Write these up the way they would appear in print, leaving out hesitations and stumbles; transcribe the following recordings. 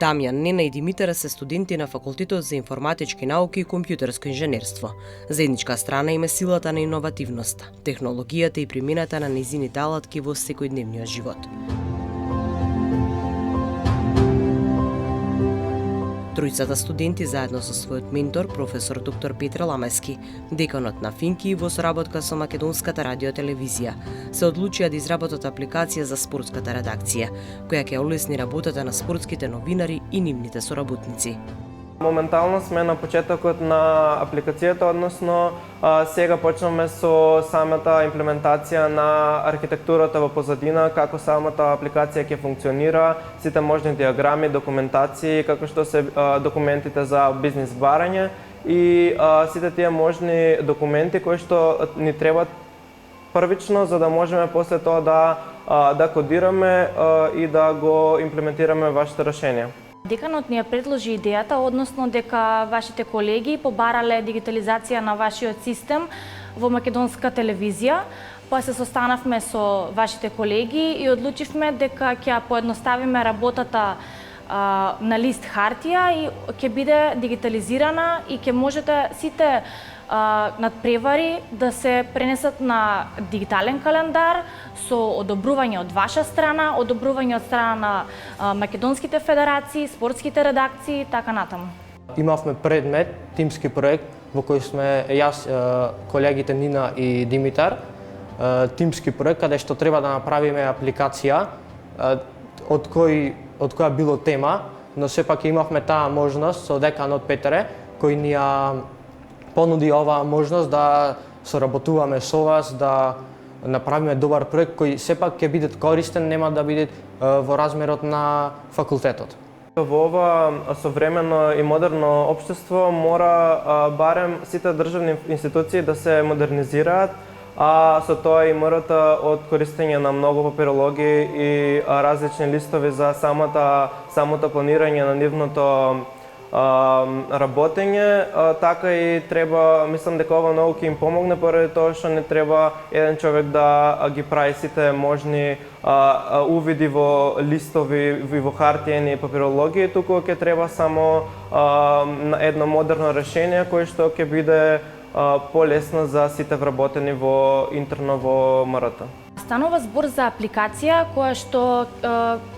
Дамјан, Нена и Димитар се студенти на Факултетот за информатички науки и компјутерско инженерство. Заедничка страна им е силата на иновативноста, технологијата и примената на нејзините алатки во секојдневниот живот. Тројцата студенти заедно со својот ментор, професор доктор Петре Ламески, деканот на Финки во соработка со Македонската радиотелевизија, се одлучија да изработат апликација за спортската редакција, која ќе олесни работата на спортските новинари и нивните соработници. Моментално сме на почетокот на апликацијата, односно сега почнуваме со самата имплементација на архитектурата во позадина, како самата апликација ќе функционира, сите можни диаграми, документации, како што се документите за бизнис барање и сите тие можни документи кои што ни требаат првично за да можеме после тоа да кодираме и да го имплементираме вашите решенија. Деканот ни ја предложи идејата, односно дека вашите колеги побарале дигитализација на вашиот систем во Македонска телевизија, па се состанавме со вашите колеги и одлучивме дека ќе поедноставиме работата на лист хартија и ќе биде дигитализирана и ќе можете сите надпревари да се пренесат на дигитален календар со одобрување од ваша страна, одобрување од страна на македонските федерации, спортските редакции, така натаму. Имавме предмет, тимски проект, во кој сме јас, колегите Нина и Димитар. Тимски проект каде што треба да направиме апликација од која било тема, но сепак имавме таа можност со деканот Петре, кој ни ја понуди оваа можност да соработуваме со вас, да направиме добар проект кој сепак ќе биде користен, нема да биде во размерот на факултетот. Во ова современо и модерно општество мора барем сите државни институции да се модернизираат, а со тоа и МРТ од користење на многу папирологии и различни листови за самото планирање на нивното работење, така и треба, мислам дека ова многу ќе им помогне поради тоа што не треба еден човек да ги прави сите можни увиди во листови и во хартиени папирологии, туку ќе треба само едно модерно решение кое што ќе биде полесно за сите вработени во интерно во МРТ. Станува збор за апликација која што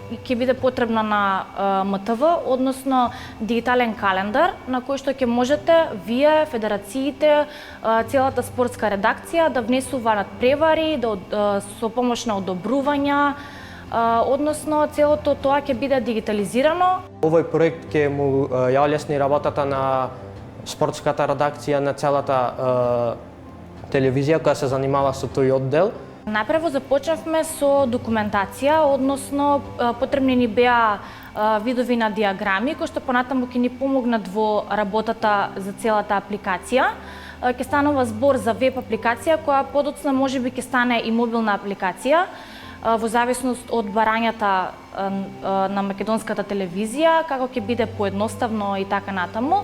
ќе биде потребна на МТВ, односно дигитален календар на кој што ќе можете вие, федерациите, целата спортска редакција да внесува надпревари, со помош на одобрувања, односно целото тоа ќе биде дигитализирано. Овој проект ќе му ја олесни работата на спортската редакција на целата телевизија која се занимава со тој оддел. Најпрво започнавме со документација, односно потребни ни беа видови на диаграми кои што понатаму ќе ни помогнат во работата за целата апликација. Ќе станува збор за веб апликација која подоцна можеби ќе стане и мобилна апликација во зависност од барањата на македонската телевизија, како ќе биде поедноставно и така натаму.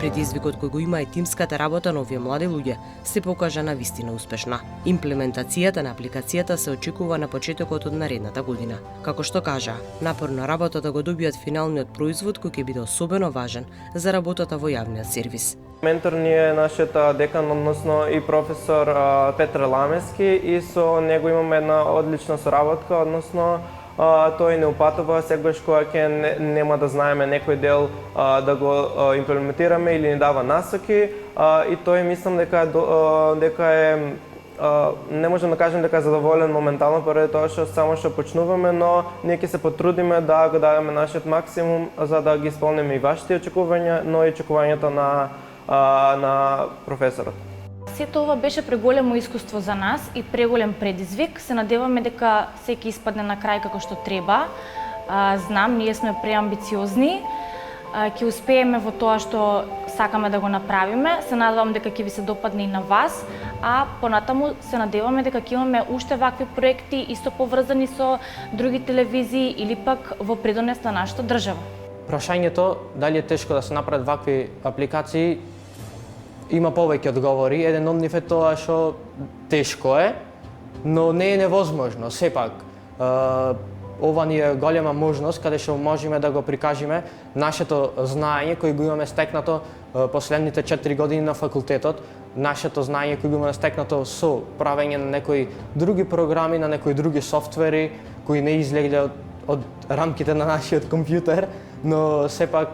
Предизвикот кој го има и тимската работа на овие млади луѓе се покажа на вистина успешна. Имплементацијата на апликацијата се очекува на почетокот од наредната година. Како што кажа, напорна работа да го добијат финалниот производ кој ќе биде особено важен за работата во јавниот сервис. Ментор ни е нашиот декан, односно и професор Петре Ламески, и со него имаме една одлична соработка, односно тој не упатува секогаш кога ќе нема да знаеме некој дел да го имплементираме или ни дава насоки, и тој мислам дека е не можам да кажем дека е задоволен моментално поради тоа што само што почнуваме, но ние ќе се потрудиме да го дадеме нашиот максимум за да ги исполниме и вашите очекувања, но и очекувањата на професорот. Сето ова беше преголемо искуство за нас и преголем предизвик. Се надеваме дека секи испадне на крај како што треба. Знам, ние сме преамбициозни. Ќе успееме во тоа што сакаме да го направиме. Се надевам дека ќе ви се допадне и на вас, а понатаму се надеваме дека ќе имаме уште вакви проекти исто поврзани со други телевизии или пак во придонес на нашата држава. Прашањето дали е тешко да се направат вакви апликации има повеќе одговори. Еден од нив е тоа што тешко е, но не е невозможно. Сепак, ова ни е голема можност каде што можеме да го прикажеме нашето знаење кој го имаме стекнато последните 4 години на факултетот, нашето знаење кој го имаме стекнато со правење на некои други програми, на некои други софтвери кои не излегле од рамките на нашиот компјутер, но сепак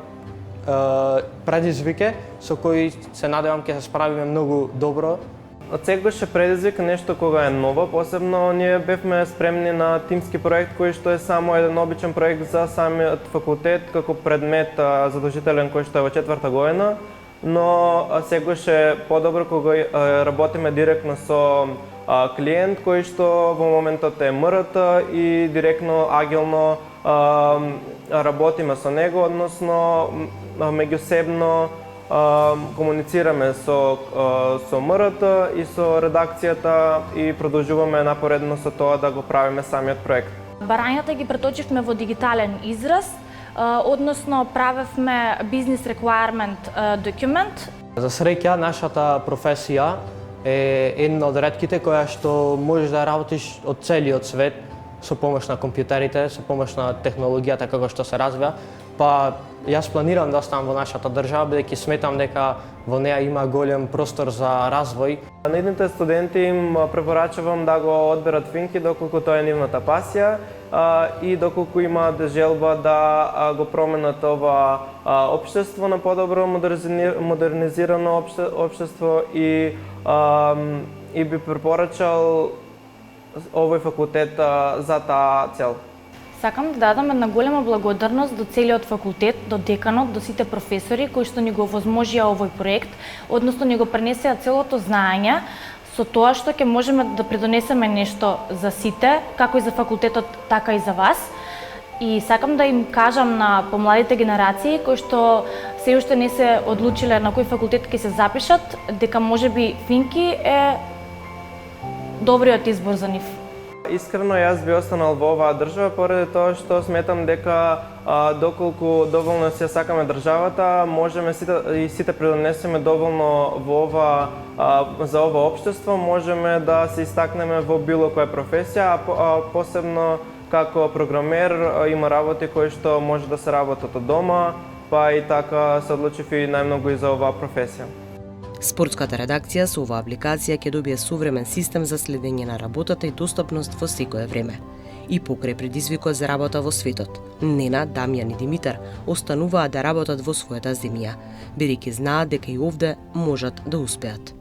предизвик со кој се надевам ќе се справиме многу добро. Секогаш е предизвик нешто кога е ново, посебно ние бевме спремни на тимски проект кој што е само еден обичен проект за самиот факултет како предмет задолжителен кој што е во 4-та година, но секогаш е подобро кога работиме директно со клиент кој што во моментот е МРТ и директно агилно работиме со него, односно меѓусебно комуницираме со МРТ и со редакцијата и продолжуваме напоредно со тоа да го правиме самиот проект. Барањата ги преточивме во дигитален израз, односно правевме бизнес requirement document. За среќа, нашата професија е една од ретките која што можеш да работиш од целиот свет со помош на компјутерите, со помош на технологијата како што се развива. Па јас планирам да оставам во нашата држава, бидејќи сметам дека во неа има голем простор за развој. На идните студенти им препорачувам да го одберат финки доколку тоа е нивната пасија и доколку имаат желба да го променат ова општество на подобро модернизирано општество и би препорачал овој факултет за таа цел. Сакам да дадам една голема благодарност до целиот факултет, до деканот, до сите професори кои што ни го овозможија овој проект, односно ни го пренесеа целото знаење со тоа што ќе можеме да придонесеме нешто за сите, како и за факултетот, така и за вас. И сакам да им кажам на помладите генерации кои што се уште не се одлучиле на кој факултет ќе се запишат, дека можеби финки е добриот избор за нив. Искрено јас би останал во оваа држава поради тоа што сметам дека доколку доволно се сакаме државата, можеме сите придонесеме доволно за ова општество, можеме да се истакнеме во било која професија, а посебно како програмер има работи кои што може да се работат од дома, па и така се одлучив и најмногу и за оваа професија. Спортската редакција со оваа апликација ќе добие современ систем за следење на работата и достапност во секое време. И покрај предизвикот за работа во светот, Нена, Дамјан и Димитар остануваат да работат во својата земја, бидејќи знаат дека и овде можат да успеат.